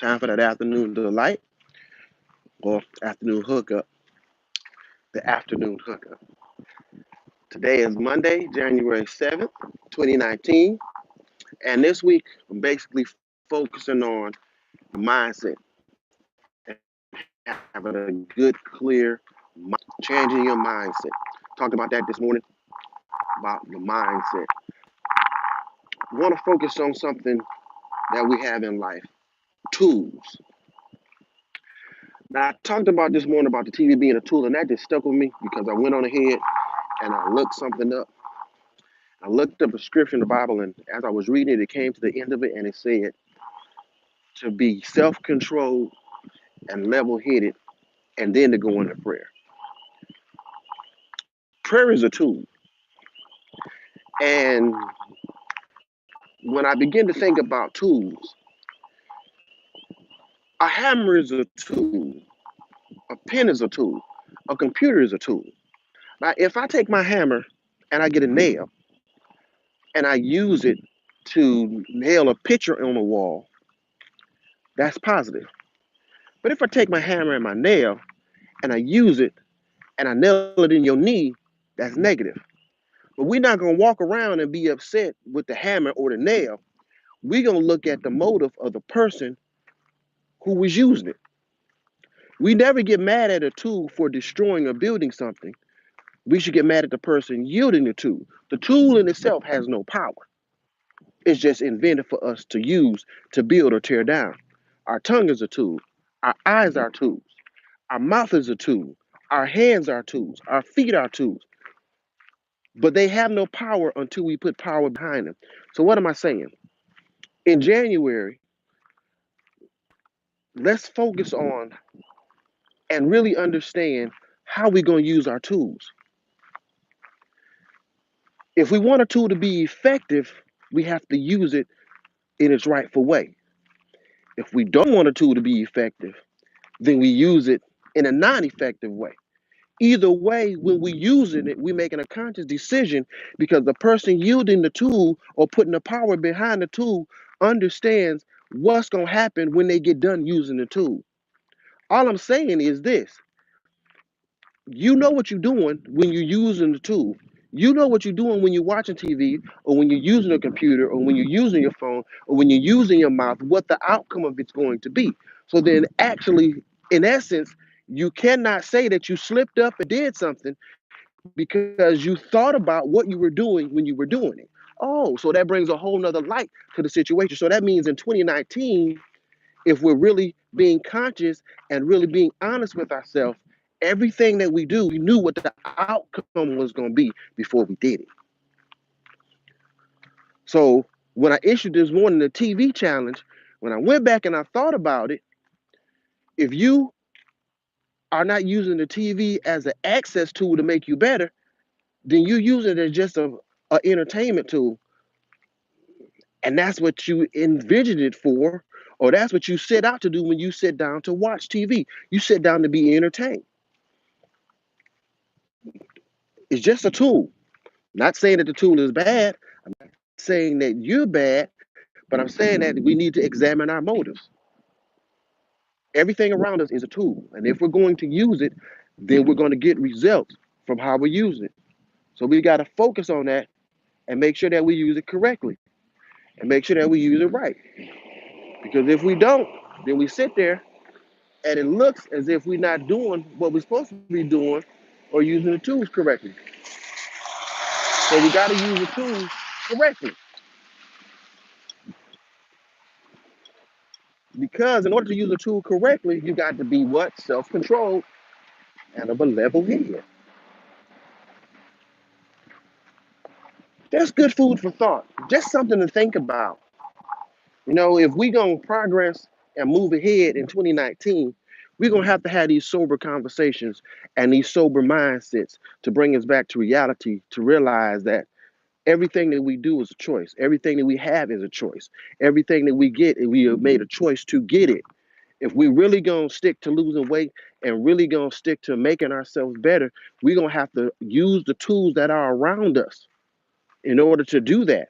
Time for that afternoon delight or afternoon hookup. The afternoon hookup. Today is Monday, January 7th, 2019. And this week, I'm basically focusing on the mindset and having a good, clear, changing your mindset. Talked about that this morning, about the mindset. I want to focus on something that we have in life, tools. Now, I talked about this morning about the TV being a tool, and that just stuck with me because I went on ahead and I looked something up. I looked up a scripture in the Bible, and as I was reading it, it came to the end of it, and it said to be self-controlled and level-headed, and then to go into prayer. Prayer is a tool, and when I begin to think about tools, a hammer is a tool, a pen is a tool, a computer is a tool. Now, if I take my hammer and I get a nail and I use it to nail a picture on a wall, that's positive. But if I take my hammer and my nail and I use it and I nail it in your knee, that's negative. But we're not going to walk around and be upset with the hammer or the nail. We're going to look at the motive of the person who was using it. We never get mad at a tool for destroying or building something. We should get mad at the person yielding the tool. The tool in itself has no power. It's just invented for us to use to build or tear down. Our tongue is a tool. Our eyes are tools. Our mouth is a tool. Our hands are tools. Our feet are tools. But they have no power until we put power behind them. So what am I saying? In January, let's focus on and really understand how we're going to use our tools. If we want a tool to be effective, we have to use it in its rightful way. If we don't want a tool to be effective, then we use it in a non-effective way. Either way, when we using it, we're making a conscious decision because the person yielding the tool or putting the power behind the tool understands what's going to happen when they get done using the tool. All I'm saying is this: you know what you're doing when you're using the tool. You know what you're doing when you're watching TV or when you're using a computer or when you're using your phone or when you're using your mouth, what the outcome of it's going to be. So then actually, in essence, you cannot say that you slipped up and did something because you thought about what you were doing when you were doing it. Oh, so that brings a whole nother light to the situation. So that means in 2019, if we're really being conscious and really being honest with ourselves, everything that we do, we knew what the outcome was going to be before we did it. So when I issued this morning the TV challenge, when I went back and I thought about it, if you are not using the TV as an access tool to make you better, then you use it as just a entertainment tool. And that's what you envisioned it for, or that's what you set out to do when you sit down to watch TV. You sit down to be entertained. It's just a tool. Not saying that the tool is bad. I'm not saying that you're bad, but I'm saying that we need to examine our motives. Everything around us is a tool. And if we're going to use it, then we're going to get results from how we use it. So we got to focus on that and make sure that we use it correctly and make sure that we use it right. Because if we don't, then we sit there and it looks as if we're not doing what we're supposed to be doing or using the tools correctly. So we got to use the tools correctly. Because in order to use a tool correctly, you got to be what? Self-controlled and of a level head. That's good food for thought. Just something to think about. You know, if we gonna progress and move ahead in 2019, we're gonna have these sober conversations and these sober mindsets to bring us back to reality, to realize that everything that we do is a choice. Everything that we have is a choice. Everything that we get, we have made a choice to get it. If we really gonna stick to losing weight and really gonna stick to making ourselves better, we're gonna have to use the tools that are around us in order to do that.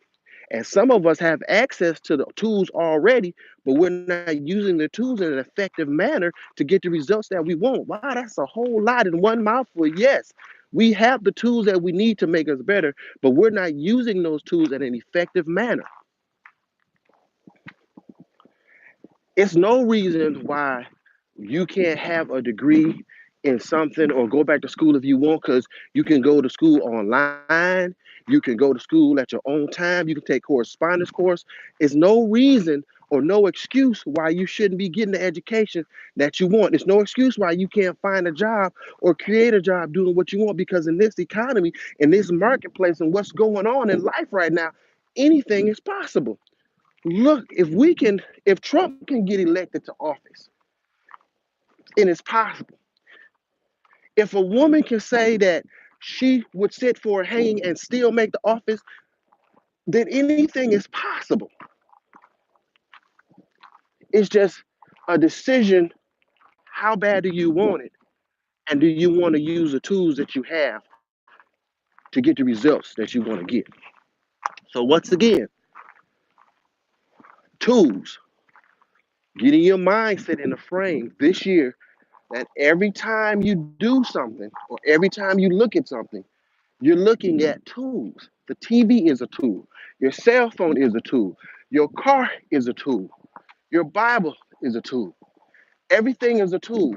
And some of us have access to the tools already, but we're not using the tools in an effective manner to get the results that we want. Wow, that's a whole lot in one mouthful. Yes, we have the tools that we need to make us better, but we're not using those tools in an effective manner. It's no reason why you can't have a degree in something or go back to school if you want, because you can go to school online, you can go to school at your own time, you can take correspondence course. It's no reason or no excuse why you shouldn't be getting the education that you want. It's no excuse why you can't find a job or create a job doing what you want, because in this economy, in this marketplace, and what's going on in life right now, anything is possible. Look, if Trump can get elected to office, and it's possible. If a woman can say that she would sit for a hanging and still make the office, then anything is possible. It's just a decision. How bad do you want it? And do you want to use the tools that you have to get the results that you want to get? So, once again, tools, getting your mindset in a frame this year that every time you do something or every time you look at something, you're looking at tools. The TV is a tool. Your cell phone is a tool. Your car is a tool. Your Bible is a tool. Everything is a tool.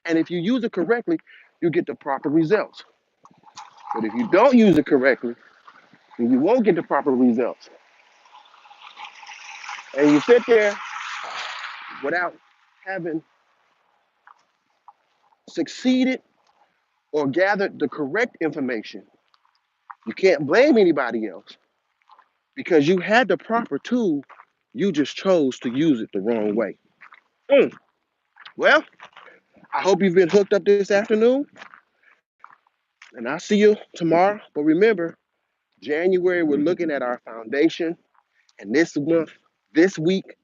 And if you use it correctly, you get the proper results. But if you don't use it correctly, then you won't get the proper results. And you sit there without having succeeded or gathered the correct information. You can't blame anybody else because you had the proper tool. You just chose to use it the wrong way. Mm. Well, I hope you've been hooked up this afternoon, and I'll see you tomorrow. But remember, January, we're looking at our foundation, and this month, this week,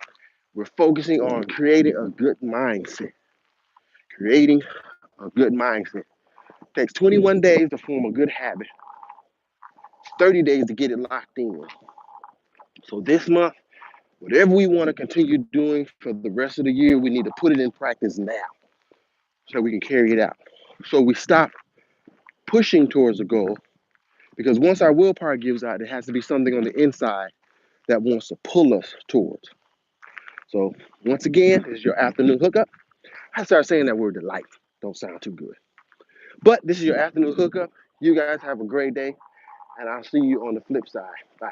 we're focusing on creating a good mindset. Creating a good mindset. It takes 21 days to form a good habit, 30 days to get it locked in. So this month, whatever we want to continue doing for the rest of the year, we need to put it in practice now so we can carry it out. So we stop pushing towards a goal, because once our willpower gives out, it has to be something on the inside that wants to pull us towards. So once again, this is your afternoon hookup. I started saying that word delight. Don't sound too good. But this is your afternoon hookup. You guys have a great day, and I'll see you on the flip side. Bye.